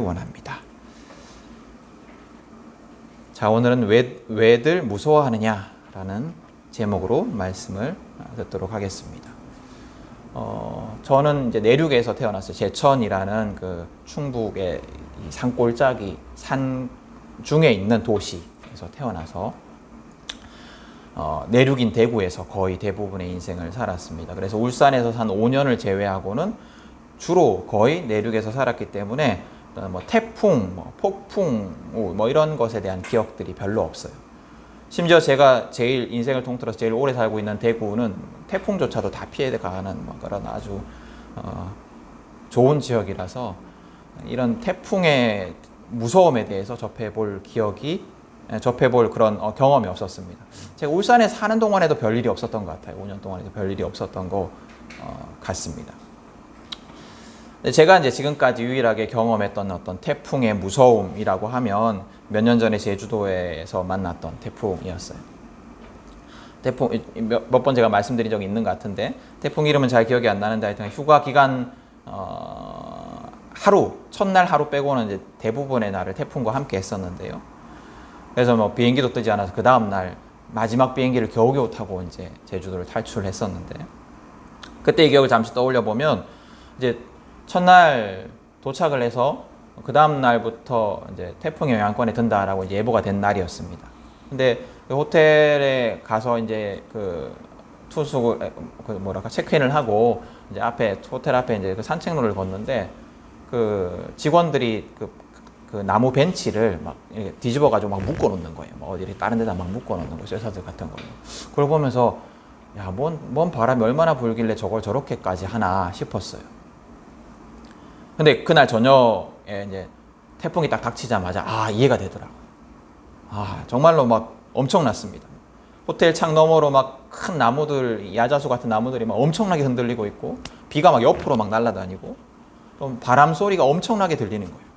원합니다. 자, 오늘은 왜들 무서워하느냐라는 제목으로 말씀을 듣도록 하겠습니다. 저는 이제 내륙에서 태어났어요. 제천이라는 그 충북의 산골짜기 산 중에 있는 도시에서 태어나서 내륙인 대구에서 거의 대부분의 인생을 살았습니다. 그래서 울산에서 산 5년을 제외하고는 주로 거의 내륙에서 살았기 때문에 뭐 태풍, 폭풍 이런 것에 대한 기억들이 별로 없어요. 심지어 제가 제일 인생을 통틀어서 제일 오래 살고 있는 대구는 태풍조차도 다 피해가는 그런 아주 좋은 지역이라서 이런 태풍의 무서움에 대해서 접해볼 그런 경험이 없었습니다. 제가 울산에 사는 동안에도 별일이 없었던 것 같아요. 5년 동안에도 별일이 없었던 것 같습니다. 제가 이제 지금까지 유일하게 경험했던 어떤 태풍의 무서움이라고 하면 몇 년 전에 제주도에서 만났던 태풍이었어요. 태풍 몇 번 제가 말씀드린 적이 있는 것 같은데 태풍 이름은 잘 기억이 안 나는데 하여튼 휴가 기간 첫날 하루 빼고는 이제 대부분의 날을 태풍과 함께 했었는데요. 그래서 뭐 비행기도 뜨지 않아서 그 다음 날 마지막 비행기를 겨우겨우 타고 이제 제주도를 탈출했었는데 그때 이 기억을 잠시 떠올려 보면 이제 첫날 도착을 해서 그 다음 날부터 이제 태풍의 영향권에 든다라고 이제 예보가 된 날이었습니다. 근데 그 호텔에 가서 이제 그 체크인을 하고 이제 호텔 앞에 이제 그 산책로를 걷는데 그 직원들이 그 나무 벤치를 막 이렇게 뒤집어가지고 막 묶어놓는 거예요. 어디 다른 데다 막 묶어놓는 거예요. 쇠사슬 같은 걸로. 그걸 보면서 야, 뭔 바람이 얼마나 불길래 저걸 저렇게까지 하나 싶었어요. 근데 그날 저녁에 이제 태풍이 딱 닥치자마자 이해가 되더라고요. 정말로 막 엄청났습니다. 호텔 창 너머로 막 큰 나무들, 야자수 같은 나무들이 막 엄청나게 흔들리고 있고 비가 막 옆으로 막 날아다니고 또 바람 소리가 엄청나게 들리는 거예요.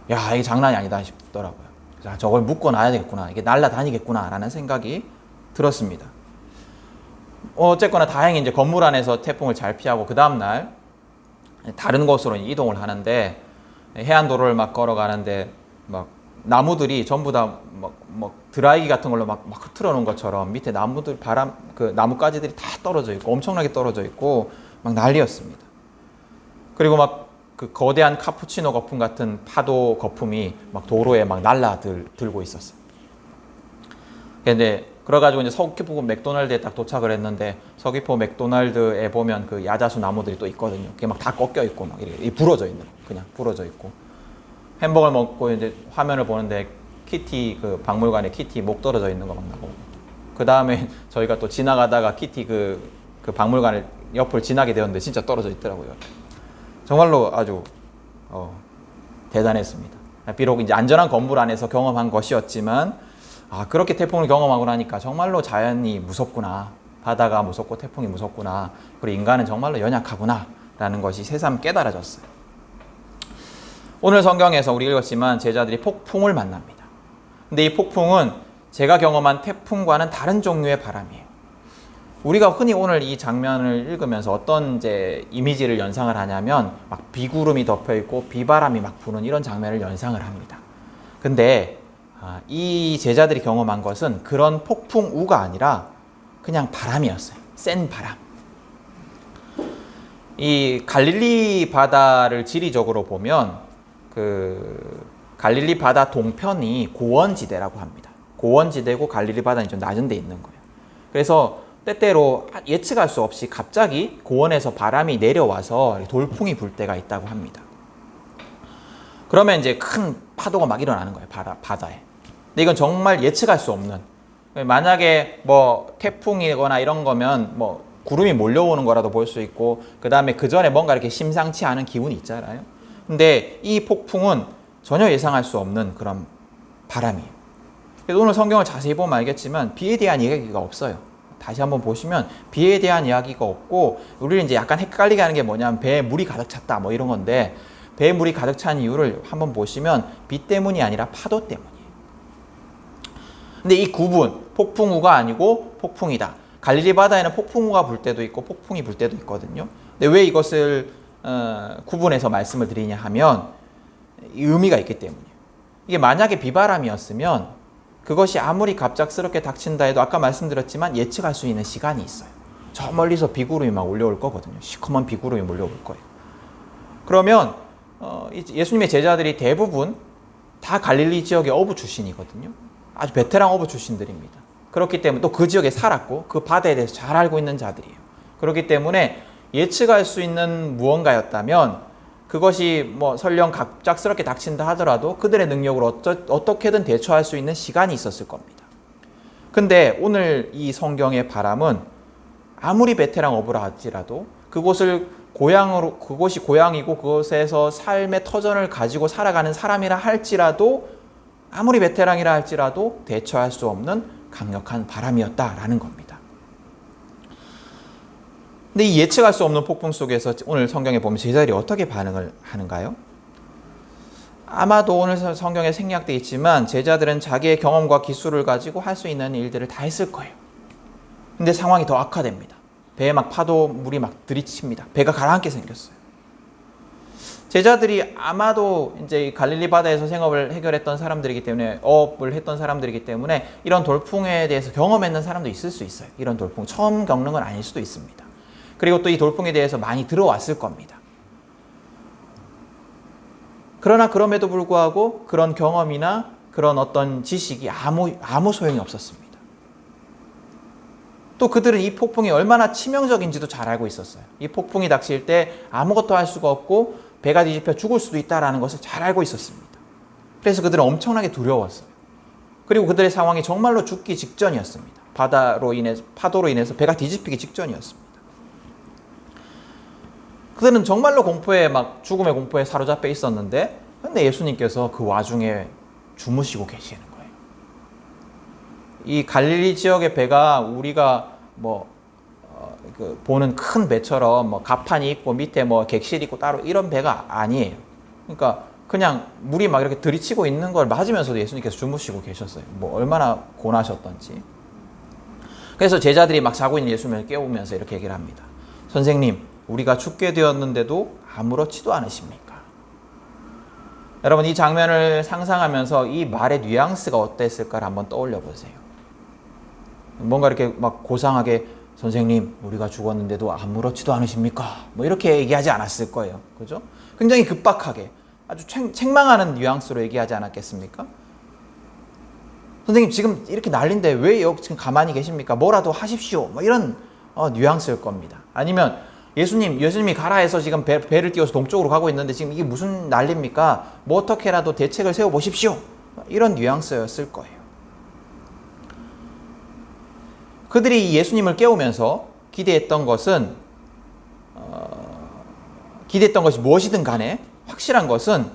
야, 이게 장난이 아니다 싶더라고요. 그래서 저걸 묶어놔야 되겠구나. 이게 날아다니겠구나 라는 생각이 들었습니다. 어쨌거나 다행히 이제 건물 안에서 태풍을 잘 피하고 그 다음날 다른 곳으로 이동을 하는데 해안도로를 막 걸어가는데 막 나무들이 전부 다 막 드라이기 같은 걸로 막 흐트러 놓은 것처럼 밑에 그 나뭇가지들이 다 떨어져 있고 엄청나게 떨어져 있고 막 난리였습니다. 그리고 막 그 거대한 카푸치노 거품 같은 파도 거품이 막 도로에 막 날라들고 있었어요. 근데 그래가지고 이제 서귀포 맥도날드에 딱 도착을 했는데 서귀포 맥도날드에 보면 그 야자수 나무들이 또 있거든요. 그게 막 다 꺾여 있고 막 이렇게 부러져 있는 거, 그냥 부러져 있고 햄버거를 먹고 이제 화면을 보는데 키티 그 박물관에 키티 목 떨어져 있는 거 막 나오고 그 다음에 저희가 또 지나가다가 키티 그 박물관을 옆을 지나게 되었는데 진짜 떨어져 있더라고요. 정말로 아주 대단했습니다. 비록 이제 안전한 건물 안에서 경험한 것이었지만 그렇게 태풍을 경험하고 나니까 정말로 자연이 무섭구나. 바다가 무섭고 태풍이 무섭구나. 그리고 인간은 정말로 연약하구나. 라는 것이 새삼 깨달아졌어요. 오늘 성경에서 우리 읽었지만 제자들이 폭풍을 만납니다. 근데 이 폭풍은 제가 경험한 태풍과는 다른 종류의 바람이에요. 우리가 흔히 오늘 이 장면을 읽으면서 어떤 이제 이미지를 연상을 하냐면 막 비구름이 덮여 있고 비바람이 막 부는 이런 장면을 연상을 합니다. 근데 이 제자들이 경험한 것은 그런 폭풍우가 아니라 그냥 바람이었어요. 센 바람. 이 갈릴리 바다를 지리적으로 보면 그 갈릴리 바다 동편이 고원지대라고 합니다. 고원지대고 갈릴리 바다는 좀 낮은 데 있는 거예요. 그래서 때때로 예측할 수 없이 갑자기 고원에서 바람이 내려와서 돌풍이 불 때가 있다고 합니다. 그러면 이제 큰 파도가 막 일어나는 거예요. 바다에. 근데 이건 정말 예측할 수 없는, 만약에 뭐 태풍이거나 이런 거면 뭐 구름이 몰려오는 거라도 볼 수 있고 그 다음에 그 전에 뭔가 이렇게 심상치 않은 기운이 있잖아요. 근데 이 폭풍은 전혀 예상할 수 없는 그런 바람이에요. 그래서 오늘 성경을 자세히 보면 알겠지만 비에 대한 이야기가 없어요. 다시 한번 보시면 비에 대한 이야기가 없고 우리를 이제 약간 헷갈리게 하는 게 뭐냐면 배에 물이 가득 찼다 뭐 이런 건데 배에 물이 가득 찬 이유를 한번 보시면 비 때문이 아니라 파도 때문이에요. 근데 이 구분, 폭풍우가 아니고 폭풍이다. 갈릴리 바다에는 폭풍우가 불 때도 있고 폭풍이 불 때도 있거든요. 근데 왜 이것을 구분해서 말씀을 드리냐 하면 의미가 있기 때문이에요. 이게 만약에 비바람이었으면 그것이 아무리 갑작스럽게 닥친다 해도 아까 말씀드렸지만 예측할 수 있는 시간이 있어요. 저 멀리서 비구름이 막 올려올 거거든요. 시커먼 비구름이 몰려올 거예요. 그러면 예수님의 제자들이 대부분 다 갈릴리 지역의 어부 출신이거든요. 아주 베테랑 어부 출신들입니다. 그렇기 때문에 또 그 지역에 살았고 그 바다에 대해서 잘 알고 있는 자들이에요. 그렇기 때문에 예측할 수 있는 무언가였다면 그것이 뭐 설령 갑작스럽게 닥친다 하더라도 그들의 능력으로 어떻게든 대처할 수 있는 시간이 있었을 겁니다. 근데 오늘 이 성경의 바람은 아무리 베테랑 어부라 할지라도 그곳이 고향이고 그곳에서 삶의 터전을 가지고 살아가는 사람이라 할지라도 아무리 베테랑이라 할지라도 대처할 수 없는 강력한 바람이었다라는 겁니다. 근데 이 예측할 수 없는 폭풍 속에서 오늘 성경에 보면 제자들이 어떻게 반응을 하는가요? 아마도 오늘 성경에 생략되어 있지만 제자들은 자기의 경험과 기술을 가지고 할 수 있는 일들을 다 했을 거예요. 근데 상황이 더 악화됩니다. 배에 막 파도 물이 막 들이칩니다. 배가 가라앉게 생겼어요. 제자들이 아마도 이제 갈릴리 바다에서 생업을 해결했던 사람들이기 때문에 어업을 했던 사람들이기 때문에 이런 돌풍에 대해서 경험했는 사람도 있을 수 있어요. 이런 돌풍 처음 겪는 건 아닐 수도 있습니다. 그리고 또 이 돌풍에 대해서 많이 들어왔을 겁니다. 그러나 그럼에도 불구하고 그런 경험이나 그런 어떤 지식이 아무 소용이 없었습니다. 또 그들은 이 폭풍이 얼마나 치명적인지도 잘 알고 있었어요. 이 폭풍이 닥칠 때 아무것도 할 수가 없고 배가 뒤집혀 죽을 수도 있다는 것을 잘 알고 있었습니다. 그래서 그들은 엄청나게 두려웠어요. 그리고 그들의 상황이 정말로 죽기 직전이었습니다. 파도로 인해서 배가 뒤집히기 직전이었습니다. 그들은 정말로 죽음의 공포에 사로잡혀 있었는데, 근데 예수님께서 그 와중에 주무시고 계시는 거예요. 이 갈릴리 지역의 배가 우리가 보는 큰 배처럼 갑판이 있고 밑에 객실이 있고 따로 이런 배가 아니에요. 그러니까 그냥 물이 막 이렇게 들이치고 있는 걸 맞으면서도 예수님께서 주무시고 계셨어요. 얼마나 고나셨던지. 그래서 제자들이 막 자고 있는 예수님을 깨우면서 이렇게 얘기를 합니다. 선생님, 우리가 죽게 되었는데도 아무렇지도 않으십니까? 여러분, 이 장면을 상상하면서 이 말의 뉘앙스가 어땠을까를 한번 떠올려 보세요. 뭔가 이렇게 막 고상하게 선생님, 우리가 죽었는데도 아무렇지도 않으십니까? 이렇게 얘기하지 않았을 거예요. 그죠? 굉장히 급박하게 아주 책망하는 뉘앙스로 얘기하지 않았겠습니까? 선생님, 지금 이렇게 난린데 왜 여기 지금 가만히 계십니까? 뭐라도 하십시오. 이런 뉘앙스일 겁니다. 아니면 예수님이 가라 해서 지금 배를 띄워서 동쪽으로 가고 있는데 지금 이게 무슨 난리입니까? 어떻게라도 대책을 세워보십시오. 이런 뉘앙스였을 거예요. 그들이 예수님을 깨우면서 기대했던 것이 무엇이든 간에 확실한 것은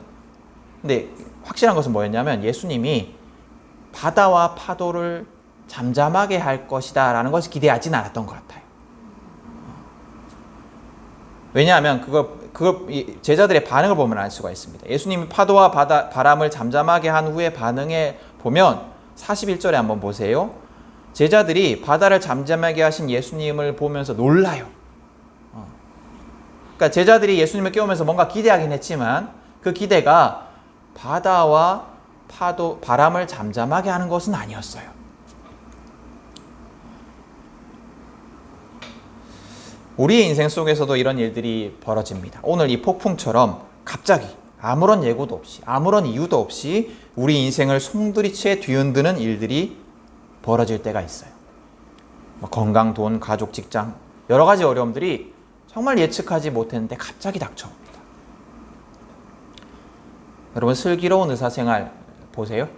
뭐였냐면 예수님이 바다와 파도를 잠잠하게 할 것이다 라는 것을 기대하진 않았던 것 같아요. 왜냐하면 제자들의 반응을 보면 알 수가 있습니다. 예수님이 파도와 바람을 잠잠하게 한 후의 반응에 보면 41절에 한번 보세요. 제자들이 바다를 잠잠하게 하신 예수님을 보면서 놀라요. 그러니까 제자들이 예수님을 깨우면서 뭔가 기대하긴 했지만 그 기대가 바다와 바람을 잠잠하게 하는 것은 아니었어요. 우리의 인생 속에서도 이런 일들이 벌어집니다. 오늘 이 폭풍처럼 갑자기 아무런 예고도 없이 아무런 이유도 없이 우리 인생을 송두리째 뒤흔드는 일들이 벌어질 때가 있어요. 건강, 돈, 가족, 직장 여러 가지 어려움들이 정말 예측하지 못했는데 갑자기 닥쳐옵니다. 여러분, 슬기로운 의사생활 보세요.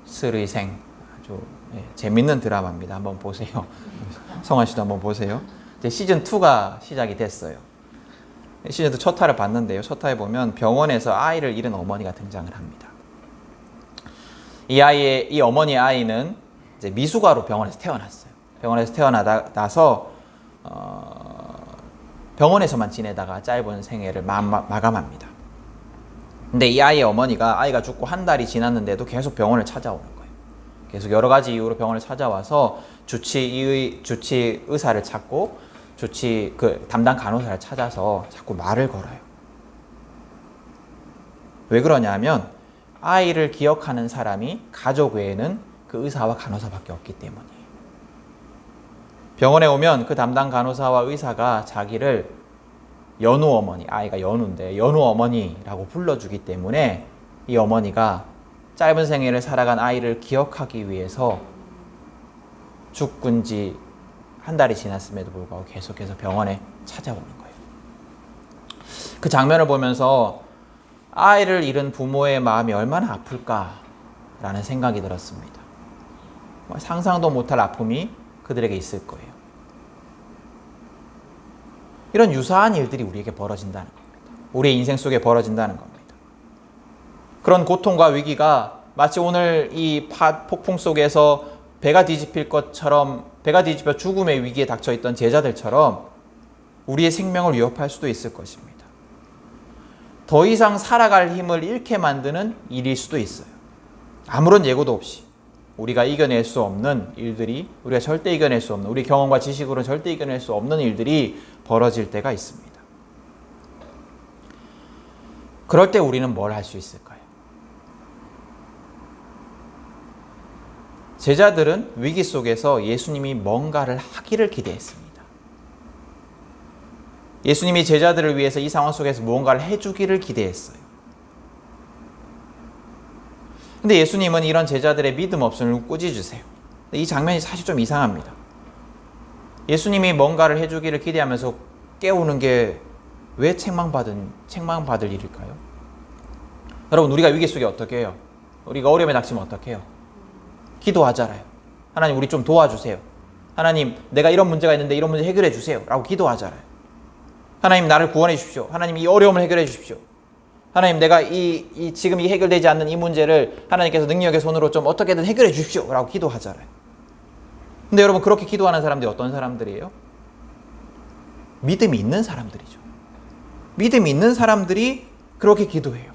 슬의생 아주 재밌는 드라마입니다. 한번 보세요. 성환 씨도 한번 보세요. 이제 시즌2가 시작이 됐어요. 시즌2 첫 화를 봤는데요. 첫 화에 보면 병원에서 아이를 잃은 어머니가 등장을 합니다. 이 어머니의 아이는 이제 미숙아로 병원에서 태어났어요. 병원에서 태어나서 병원에서만 지내다가 짧은 생애를 마감합니다. 근데 이 아이의 어머니가 아이가 죽고 한 달이 지났는데도 계속 병원을 찾아오는 거예요. 계속 여러 가지 이유로 병원을 찾아와서 주치 의사를 찾고 담당 간호사를 찾아서 자꾸 말을 걸어요. 왜 그러냐면 아이를 기억하는 사람이 가족 외에는 그 의사와 간호사밖에 없기 때문이에요. 병원에 오면 그 담당 간호사와 의사가 자기를 연우 어머니, 아이가 연우인데 연우 어머니라고 불러주기 때문에 이 어머니가 짧은 생애를 살아간 아이를 기억하기 위해서 죽은 지 한 달이 지났음에도 불구하고 계속해서 병원에 찾아오는 거예요. 그 장면을 보면서 아이를 잃은 부모의 마음이 얼마나 아플까라는 생각이 들었습니다. 상상도 못할 아픔이 그들에게 있을 거예요. 이런 유사한 일들이 우리에게 벌어진다는 겁니다. 우리의 인생 속에 벌어진다는 겁니다. 그런 고통과 위기가 마치 오늘 이 폭풍 속에서 배가 뒤집힐 것처럼, 배가 뒤집혀 죽음의 위기에 닥쳐있던 제자들처럼 우리의 생명을 위협할 수도 있을 것입니다. 더 이상 살아갈 힘을 잃게 만드는 일일 수도 있어요. 아무런 예고도 없이 우리가 이겨낼 수 없는 일들이, 우리가 절대 이겨낼 수 없는, 우리 경험과 지식으로는 절대 이겨낼 수 없는 일들이 벌어질 때가 있습니다. 그럴 때 우리는 뭘 할 수 있을까요? 제자들은 위기 속에서 예수님이 뭔가를 하기를 기대했습니다. 예수님이 제자들을 위해서 이 상황 속에서 무언가를 해주기를 기대했어요. 근데 예수님은 이런 제자들의 믿음 없음을 꾸짖으세요. 이 장면이 사실 좀 이상합니다. 예수님이 뭔가를 해주기를 기대하면서 깨우는 게 왜 책망받을 일일까요? 여러분, 우리가 위기 속에 어떻게 해요? 우리가 어려움에 닥치면 어떻게 해요? 기도하잖아요. 하나님, 우리 좀 도와주세요. 하나님, 내가 이런 문제가 있는데 이런 문제 해결해 주세요 라고 기도하잖아요. 하나님, 나를 구원해 주십시오. 하나님, 이 어려움을 해결해 주십시오. 하나님, 내가 지금 이 해결되지 않는 이 문제를 하나님께서 능력의 손으로 좀 어떻게든 해결해 주십시오 라고 기도하잖아요. 근데 여러분, 그렇게 기도하는 사람들이 어떤 사람들이에요? 믿음이 있는 사람들이죠. 믿음이 있는 사람들이 그렇게 기도해요.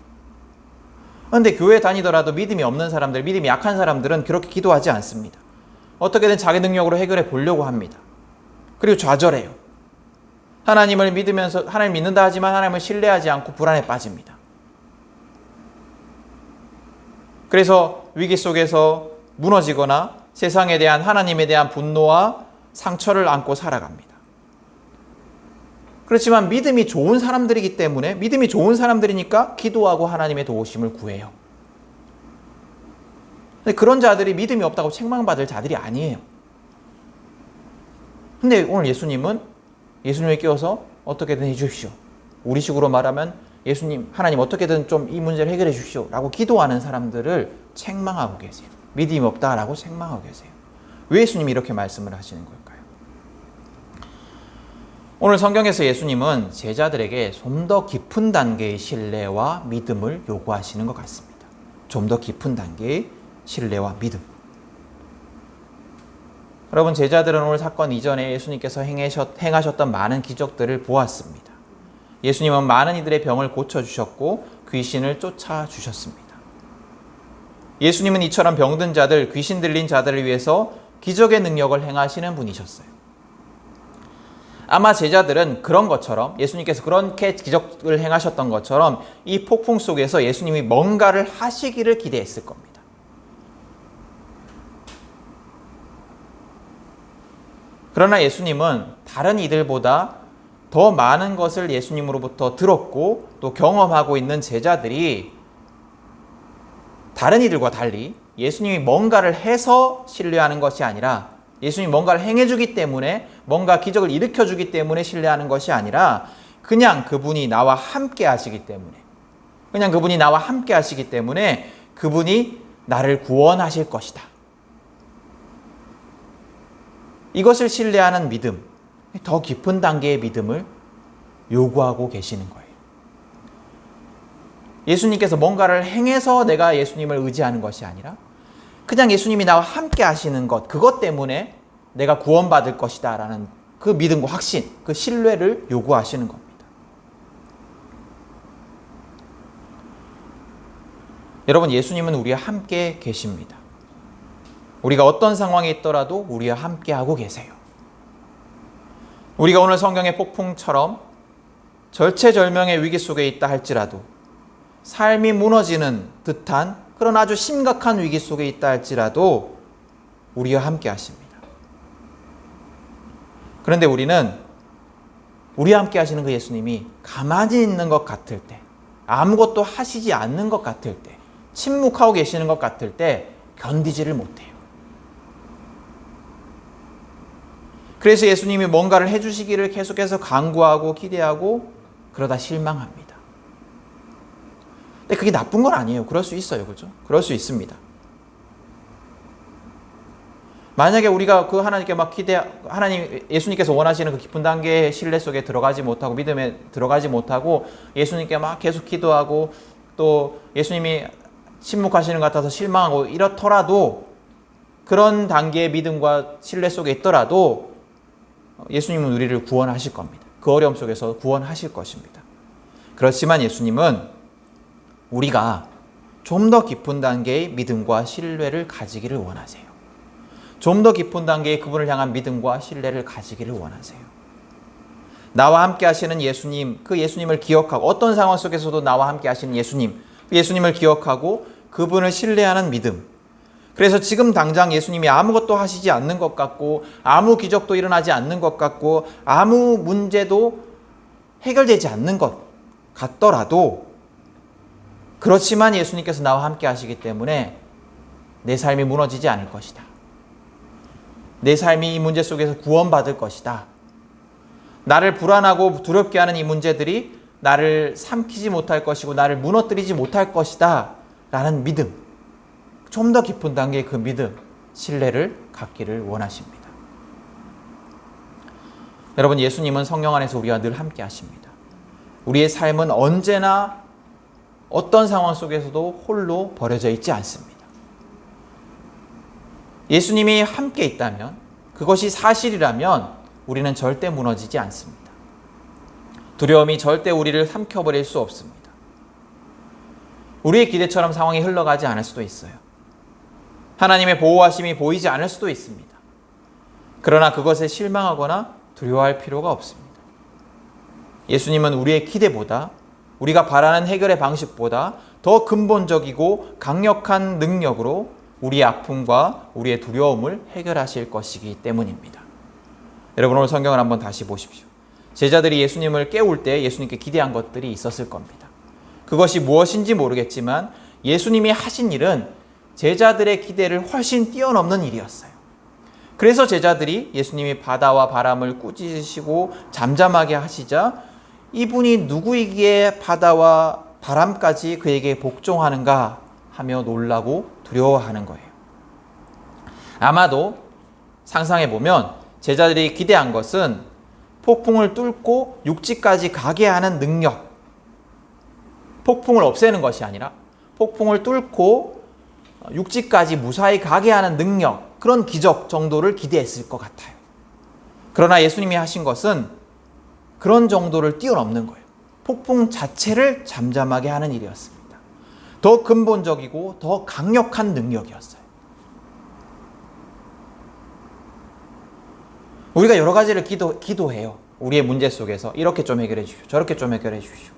그런데 교회 다니더라도 믿음이 없는 사람들, 믿음이 약한 사람들은 그렇게 기도하지 않습니다. 어떻게든 자기 능력으로 해결해 보려고 합니다. 그리고 좌절해요. 하나님을 믿으면서, 하나님 믿는다 하지만 하나님을 신뢰하지 않고 불안에 빠집니다. 그래서 위기 속에서 무너지거나 세상에 대한, 하나님에 대한 분노와 상처를 안고 살아갑니다. 그렇지만 믿음이 좋은 사람들이기 때문에, 믿음이 좋은 사람들이니까 기도하고 하나님의 도우심을 구해요. 근데 그런 자들이 믿음이 없다고 책망받을 자들이 아니에요. 근데 오늘 예수님을 끼워서 어떻게든 해주십시오. 우리식으로 말하면 예수님, 하나님 어떻게든 좀 이 문제를 해결해 주십시오 라고 기도하는 사람들을 책망하고 계세요. 믿음이 없다라고 책망하고 계세요. 왜 예수님이 이렇게 말씀을 하시는 걸까요? 오늘 성경에서 예수님은 제자들에게 좀 더 깊은 단계의 신뢰와 믿음을 요구하시는 것 같습니다. 좀 더 깊은 단계의 신뢰와 믿음. 여러분, 제자들은 오늘 사건 이전에 예수님께서 행하셨던 많은 기적들을 보았습니다. 예수님은 많은 이들의 병을 고쳐주셨고 귀신을 쫓아주셨습니다. 예수님은 이처럼 병든 자들, 귀신 들린 자들을 위해서 기적의 능력을 행하시는 분이셨어요. 아마 제자들은 그런 것처럼, 예수님께서 그렇게 기적을 행하셨던 것처럼 이 폭풍 속에서 예수님이 뭔가를 하시기를 기대했을 겁니다. 그러나 예수님은 다른 이들보다 더 많은 것을 예수님으로부터 들었고 또 경험하고 있는 제자들이 다른 이들과 달리 예수님이 뭔가를 해서 신뢰하는 것이 아니라, 예수님이 뭔가를 행해주기 때문에, 뭔가 기적을 일으켜주기 때문에 신뢰하는 것이 아니라 그냥 그분이 나와 함께 하시기 때문에 그분이 나를 구원하실 것이다, 이것을 신뢰하는 믿음, 더 깊은 단계의 믿음을 요구하고 계시는 거예요. 예수님께서 뭔가를 행해서 내가 예수님을 의지하는 것이 아니라 그냥 예수님이 나와 함께 하시는 것, 그것 때문에 내가 구원받을 것이다 라는 그 믿음과 확신, 그 신뢰를 요구하시는 겁니다. 여러분, 예수님은 우리와 함께 계십니다. 우리가 어떤 상황에 있더라도 우리와 함께 하고 계세요. 우리가 오늘 성경의 폭풍처럼 절체절명의 위기 속에 있다 할지라도, 삶이 무너지는 듯한 그런 아주 심각한 위기 속에 있다 할지라도 우리와 함께 하십니다. 그런데 우리는 우리와 함께 하시는 그 예수님이 가만히 있는 것 같을 때, 아무것도 하시지 않는 것 같을 때, 침묵하고 계시는 것 같을 때 견디지를 못해요. 그래서 예수님이 뭔가를 해주시기를 계속해서 간구하고 기대하고 그러다 실망합니다. 근데 그게 나쁜 건 아니에요. 그럴 수 있어요. 그죠? 그럴 수 있습니다. 만약에 우리가 그 하나님께 막 하나님, 예수님께서 원하시는 그 깊은 단계의 신뢰 속에 들어가지 못하고, 믿음에 들어가지 못하고, 예수님께 막 계속 기도하고, 또 예수님이 침묵하시는 것 같아서 실망하고 이렇더라도, 그런 단계의 믿음과 신뢰 속에 있더라도, 예수님은 우리를 구원하실 겁니다. 그 어려움 속에서 구원하실 것입니다. 그렇지만 예수님은 우리가 좀 더 깊은 단계의 믿음과 신뢰를 가지기를 원하세요. 좀 더 깊은 단계의 그분을 향한 믿음과 신뢰를 가지기를 원하세요. 나와 함께 하시는 예수님, 그 예수님을 기억하고, 어떤 상황 속에서도 나와 함께 하시는 예수님, 그 예수님을 기억하고 그분을 신뢰하는 믿음. 그래서 지금 당장 예수님이 아무것도 하시지 않는 것 같고, 아무 기적도 일어나지 않는 것 같고, 아무 문제도 해결되지 않는 것 같더라도, 그렇지만 예수님께서 나와 함께 하시기 때문에 내 삶이 무너지지 않을 것이다. 내 삶이 이 문제 속에서 구원받을 것이다. 나를 불안하고 두렵게 하는 이 문제들이 나를 삼키지 못할 것이고 나를 무너뜨리지 못할 것이다 라는 믿음, 좀 더 깊은 단계의 그 믿음, 신뢰를 갖기를 원하십니다. 여러분, 예수님은 성령 안에서 우리와 늘 함께 하십니다. 우리의 삶은 언제나 어떤 상황 속에서도 홀로 버려져 있지 않습니다. 예수님이 함께 있다면, 그것이 사실이라면 우리는 절대 무너지지 않습니다. 두려움이 절대 우리를 삼켜버릴 수 없습니다. 우리의 기대처럼 상황이 흘러가지 않을 수도 있어요. 하나님의 보호하심이 보이지 않을 수도 있습니다. 그러나 그것에 실망하거나 두려워할 필요가 없습니다. 예수님은 우리의 기대보다, 우리가 바라는 해결의 방식보다 더 근본적이고 강력한 능력으로 우리의 아픔과 우리의 두려움을 해결하실 것이기 때문입니다. 여러분, 오늘 성경을 한번 다시 보십시오. 제자들이 예수님을 깨울 때 예수님께 기대한 것들이 있었을 겁니다. 그것이 무엇인지 모르겠지만 예수님이 하신 일은 제자들의 기대를 훨씬 뛰어넘는 일이었어요. 그래서 제자들이 예수님이 바다와 바람을 꾸짖으시고 잠잠하게 하시자 이분이 누구이기에 바다와 바람까지 그에게 복종하는가 하며 놀라고 두려워하는 거예요. 아마도 상상해보면 제자들이 기대한 것은 폭풍을 뚫고 육지까지 가게 하는 능력, 폭풍을 없애는 것이 아니라 폭풍을 뚫고 육지까지 무사히 가게 하는 능력, 그런 기적 정도를 기대했을 것 같아요. 그러나 예수님이 하신 것은 그런 정도를 뛰어넘는 거예요. 폭풍 자체를 잠잠하게 하는 일이었습니다. 더 근본적이고 더 강력한 능력이었어요. 우리가 여러 가지를 기도해요. 우리의 문제 속에서 이렇게 좀 해결해 주시오, 저렇게 좀 해결해 주시오.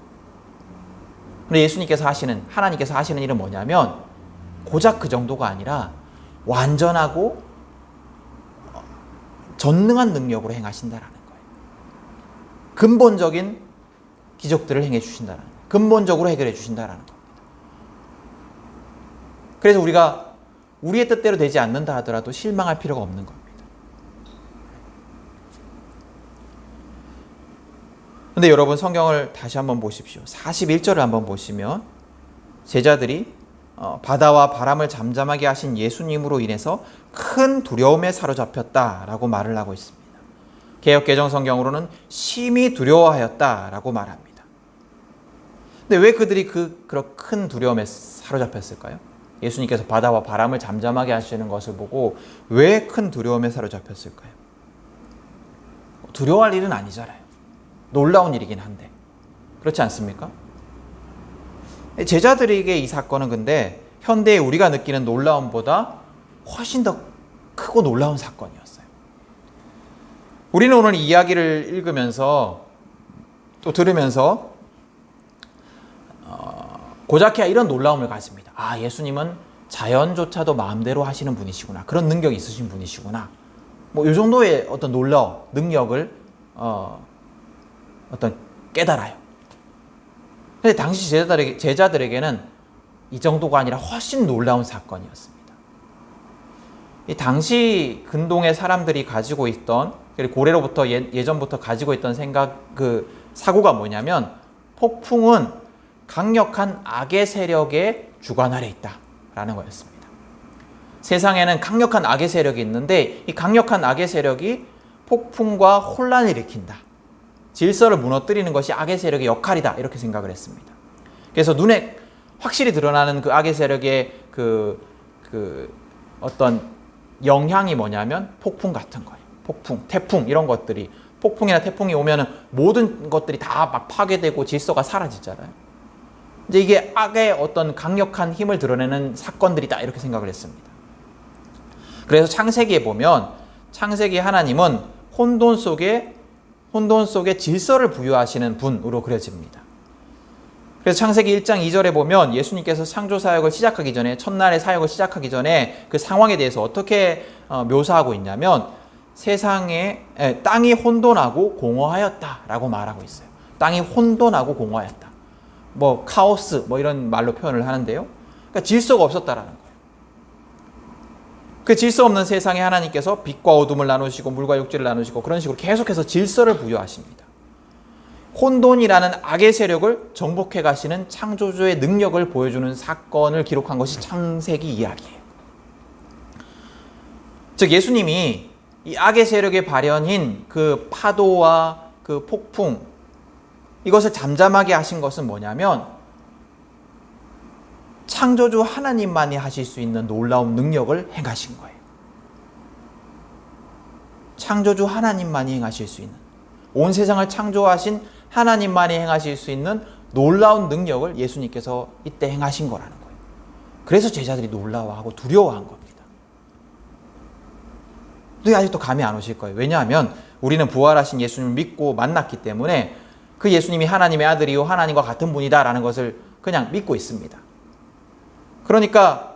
근데 하나님께서 하시는 일은 뭐냐면 고작 그 정도가 아니라 완전하고 전능한 능력으로 행하신다라는 거예요. 근본적인 기적들을 행해 주신다라는 거예요. 근본적으로 해결해 주신다라는 겁니다. 그래서 우리가 우리의 뜻대로 되지 않는다 하더라도 실망할 필요가 없는 겁니다. 근데 여러분, 성경을 다시 한번 보십시오. 41절을 한번 보시면 제자들이 바다와 바람을 잠잠하게 하신 예수님으로 인해서 큰 두려움에 사로잡혔다라고 말을 하고 있습니다. 개역개정성경으로는 심히 두려워하였다라고 말합니다. 근데 왜 그들이 그런 큰 두려움에 사로잡혔을까요? 예수님께서 바다와 바람을 잠잠하게 하시는 것을 보고 왜 큰 두려움에 사로잡혔을까요? 두려워할 일은 아니잖아요. 놀라운 일이긴 한데. 그렇지 않습니까? 제자들에게 이 사건은 근데 현대에 우리가 느끼는 놀라움보다 훨씬 더 크고 놀라운 사건이었어요. 우리는 오늘 이 이야기를 읽으면서 또 들으면서 고자키야 이런 놀라움을 가집니다. 아, 예수님은 자연조차도 마음대로 하시는 분이시구나. 그런 능력이 있으신 분이시구나. 뭐 이 정도의 어떤 놀라움, 능력을 어떤 깨달아요. 근데 당시 제자들에게는 이 정도가 아니라 훨씬 놀라운 사건이었습니다. 이 당시 근동의 사람들이 가지고 있던, 그리고 고래로부터 예전부터 가지고 있던 사고가 뭐냐면, 폭풍은 강력한 악의 세력의 주관 아래 있다라는 거였습니다. 세상에는 강력한 악의 세력이 있는데 이 강력한 악의 세력이 폭풍과 혼란을 일으킨다. 질서를 무너뜨리는 것이 악의 세력의 역할이다. 이렇게 생각을 했습니다. 그래서 눈에 확실히 드러나는 그 악의 세력의 어떤 영향이 뭐냐면 폭풍 같은 거예요. 폭풍, 태풍 이런 것들이, 폭풍이나 태풍이 오면은 모든 것들이 다 막 파괴되고 질서가 사라지잖아요. 이제 이게 악의 어떤 강력한 힘을 드러내는 사건들이다. 이렇게 생각을 했습니다. 그래서 창세기에 보면 창세기 하나님은 혼돈 속에 질서를 부여하시는 분으로 그려집니다. 그래서 창세기 1장 2절에 보면 예수님께서 창조 사역을 시작하기 전에, 첫날의 사역을 시작하기 전에 그 상황에 대해서 어떻게 묘사하고 있냐면, 땅이 혼돈하고 공허하였다라고 말하고 있어요. 땅이 혼돈하고 공허하였다. 뭐 카오스 뭐 이런 말로 표현을 하는데요. 그러니까 질서가 없었다라는 거예요. 그 질서 없는 세상에 하나님께서 빛과 어둠을 나누시고 물과 육지를 나누시고 그런 식으로 계속해서 질서를 부여하십니다. 혼돈이라는 악의 세력을 정복해 가시는 창조주의 능력을 보여주는 사건을 기록한 것이 창세기 이야기예요. 즉 예수님이 이 악의 세력의 발현인 그 파도와 그 폭풍, 이것을 잠잠하게 하신 것은 뭐냐면 창조주 하나님만이 하실 수 있는 놀라운 능력을 행하신 거예요. 창조주 하나님만이 행하실 수 있는, 온 세상을 창조하신 하나님만이 행하실 수 있는 놀라운 능력을 예수님께서 이때 행하신 거라는 거예요. 그래서 제자들이 놀라워하고 두려워한 겁니다. 근데 아직도 감이 안 오실 거예요. 왜냐하면 우리는 부활하신 예수님을 믿고 만났기 때문에 그 예수님이 하나님의 아들이요 하나님과 같은 분이다라는 것을 그냥 믿고 있습니다. 그러니까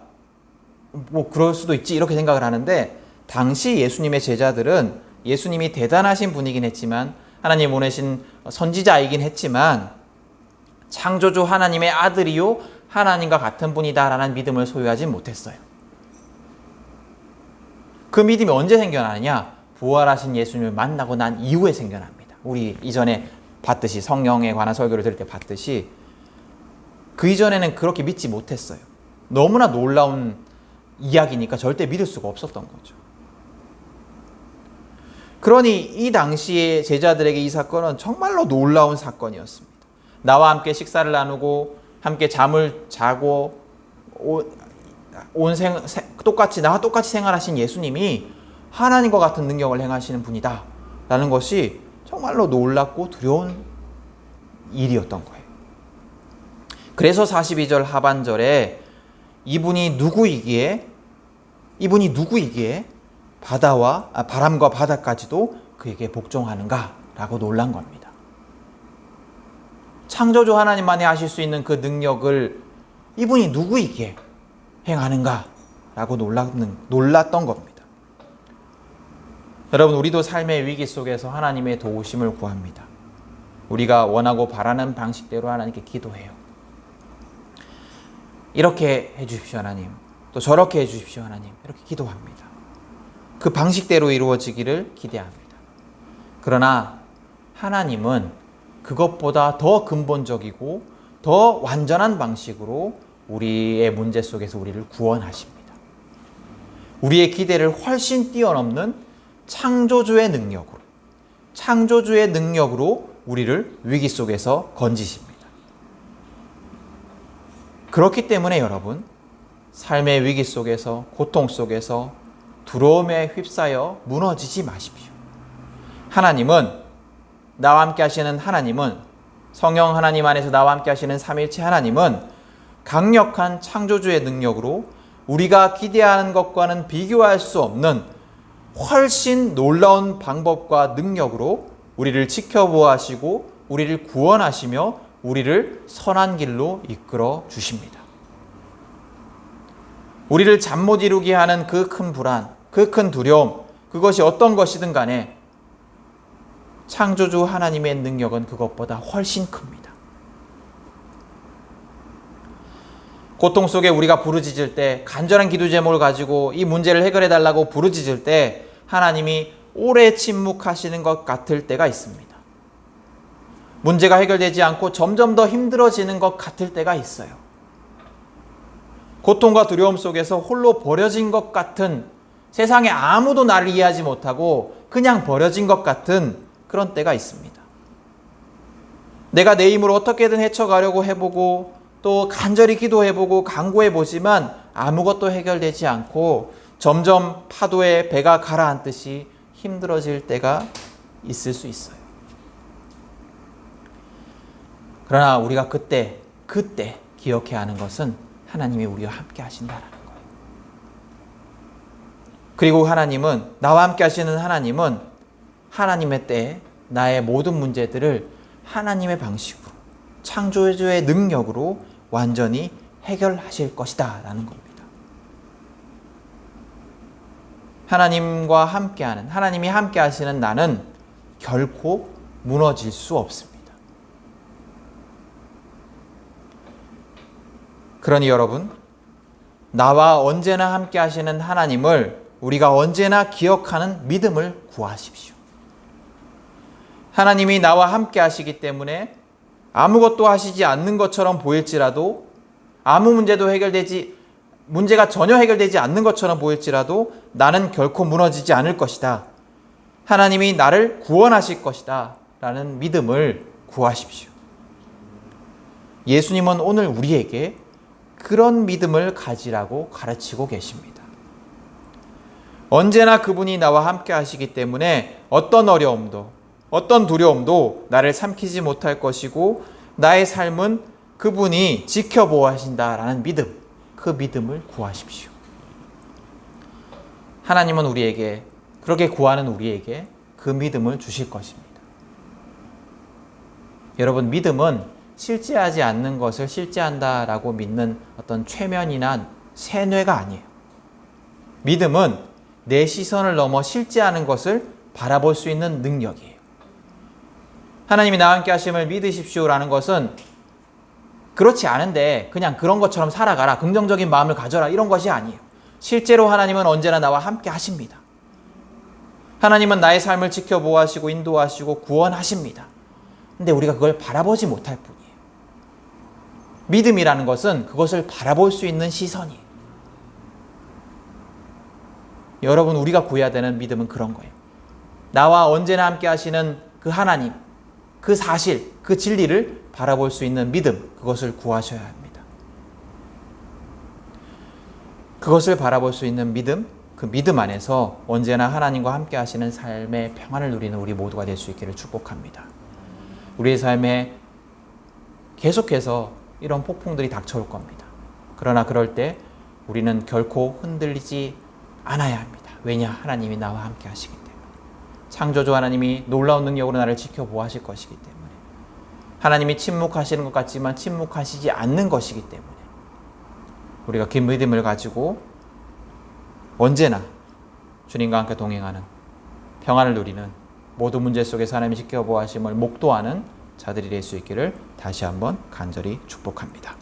뭐 그럴 수도 있지 이렇게 생각을 하는데, 당시 예수님의 제자들은 예수님이 대단하신 분이긴 했지만, 하나님 보내신 선지자이긴 했지만, 창조주 하나님의 아들이요 하나님과 같은 분이다라는 믿음을 소유하지 못했어요. 그 믿음이 언제 생겨나느냐? 부활하신 예수님을 만나고 난 이후에 생겨납니다. 우리 이전에 봤듯이, 성령에 관한 설교를 들을 때 봤듯이, 그 이전에는 그렇게 믿지 못했어요. 너무나 놀라운 이야기니까 절대 믿을 수가 없었던 거죠. 그러니 이 당시에 제자들에게 이 사건은 정말로 놀라운 사건이었습니다. 나와 함께 식사를 나누고 함께 잠을 자고 나와 똑같이 생활하신 예수님이 하나님과 같은 능력을 행하시는 분이다 라는 것이 정말로 놀랍고 두려운 일이었던 거예요. 그래서 42절 하반절에 이분이 누구이기에 바람과 바다까지도 그에게 복종하는가 라고 놀란 겁니다. 창조주 하나님만이 하실 수 있는 그 능력을 이분이 누구이기에 행하는가 라고 놀랐던 겁니다. 여러분, 우리도 삶의 위기 속에서 하나님의 도우심을 구합니다. 우리가 원하고 바라는 방식대로 하나님께 기도해요. 이렇게 해주십시오 하나님, 또 저렇게 해주십시오 하나님, 이렇게 기도합니다. 그 방식대로 이루어지기를 기대합니다. 그러나 하나님은 그것보다 더 근본적이고 더 완전한 방식으로 우리의 문제 속에서 우리를 구원하십니다. 우리의 기대를 훨씬 뛰어넘는 창조주의 능력으로 우리를 위기 속에서 건지십니다. 그렇기 때문에 여러분, 삶의 위기 속에서, 고통 속에서, 두려움에 휩싸여 무너지지 마십시오. 나와 함께 하시는 하나님은, 성령 하나님 안에서 나와 함께 하시는 삼위일체 하나님은 강력한 창조주의 능력으로 우리가 기대하는 것과는 비교할 수 없는 훨씬 놀라운 방법과 능력으로 우리를 지켜보아 하시고 우리를 구원하시며 우리를 선한 길로 이끌어 주십니다. 우리를 잠 못 이루게 하는 그 큰 불안, 그 큰 두려움, 그것이 어떤 것이든 간에 창조주 하나님의 능력은 그것보다 훨씬 큽니다. 고통 속에 우리가 부르짖을 때, 간절한 기도 제목을 가지고 이 문제를 해결해 달라고 부르짖을 때 하나님이 오래 침묵하시는 것 같을 때가 있습니다. 문제가 해결되지 않고 점점 더 힘들어지는 것 같을 때가 있어요. 고통과 두려움 속에서 홀로 버려진 것 같은, 세상에 아무도 나를 이해하지 못하고 그냥 버려진 것 같은 그런 때가 있습니다. 내가 내 힘으로 어떻게든 헤쳐가려고 해보고 또 간절히 기도해보고 간구해보지만 아무것도 해결되지 않고 점점 파도에 배가 가라앉듯이 힘들어질 때가 있을 수 있어요. 그러나 우리가 그때 기억해야 하는 것은 하나님이 우리와 함께 하신다라는 거예요. 그리고 하나님은, 나와 함께 하시는 하나님은 하나님의 때에 나의 모든 문제들을 하나님의 방식으로, 창조주의 능력으로 완전히 해결하실 것이다 라는 겁니다. 하나님과 함께하는, 하나님이 함께 하시는 나는 결코 무너질 수 없습니다. 그러니 여러분, 나와 언제나 함께 하시는 하나님을 우리가 언제나 기억하는 믿음을 구하십시오. 하나님이 나와 함께 하시기 때문에 아무것도 하시지 않는 것처럼 보일지라도, 문제가 전혀 해결되지 않는 것처럼 보일지라도 나는 결코 무너지지 않을 것이다. 하나님이 나를 구원하실 것이다 라는 믿음을 구하십시오. 예수님은 오늘 우리에게 그런 믿음을 가지라고 가르치고 계십니다. 언제나 그분이 나와 함께 하시기 때문에 어떤 어려움도, 어떤 두려움도 나를 삼키지 못할 것이고 나의 삶은 그분이 지켜보아하신다라는 믿음, 그 믿음을 구하십시오. 하나님은 우리에게, 그렇게 구하는 우리에게 그 믿음을 주실 것입니다. 여러분, 믿음은 실제하지 않는 것을 실제한다라고 믿는 어떤 최면이나 세뇌가 아니에요. 믿음은 내 시선을 넘어 실제하는 것을 바라볼 수 있는 능력이에요. 하나님이 나와 함께 하심을 믿으십시오라는 것은 그렇지 않은데 그냥 그런 것처럼 살아가라, 긍정적인 마음을 가져라, 이런 것이 아니에요. 실제로 하나님은 언제나 나와 함께 하십니다. 하나님은 나의 삶을 지켜보아하시고 인도하시고 구원하십니다. 근데 우리가 그걸 바라보지 못할 뿐이에요. 믿음이라는 것은 그것을 바라볼 수 있는 시선이에요. 여러분, 우리가 구해야 되는 믿음은 그런 거예요. 나와 언제나 함께 하시는 그 하나님, 그 사실, 그 진리를 바라볼 수 있는 믿음, 그것을 구하셔야 합니다. 그것을 바라볼 수 있는 믿음, 그 믿음 안에서 언제나 하나님과 함께 하시는 삶의 평안을 누리는 우리 모두가 될 수 있기를 축복합니다. 우리의 삶에 계속해서 이런 폭풍들이 닥쳐올 겁니다. 그러나 그럴 때 우리는 결코 흔들리지 않아야 합니다. 왜냐? 하나님이 나와 함께 하시기 때문에. 창조주 하나님이 놀라운 능력으로 나를 지켜보아하실 것이기 때문에. 하나님이 침묵하시는 것 같지만 침묵하시지 않는 것이기 때문에 우리가 긴 믿음을 가지고 언제나 주님과 함께 동행하는, 평안을 누리는, 모든 문제 속에서 하나님이 지켜보아하심을 목도하는 자들이 될 수 있기를 다시 한번 간절히 축복합니다.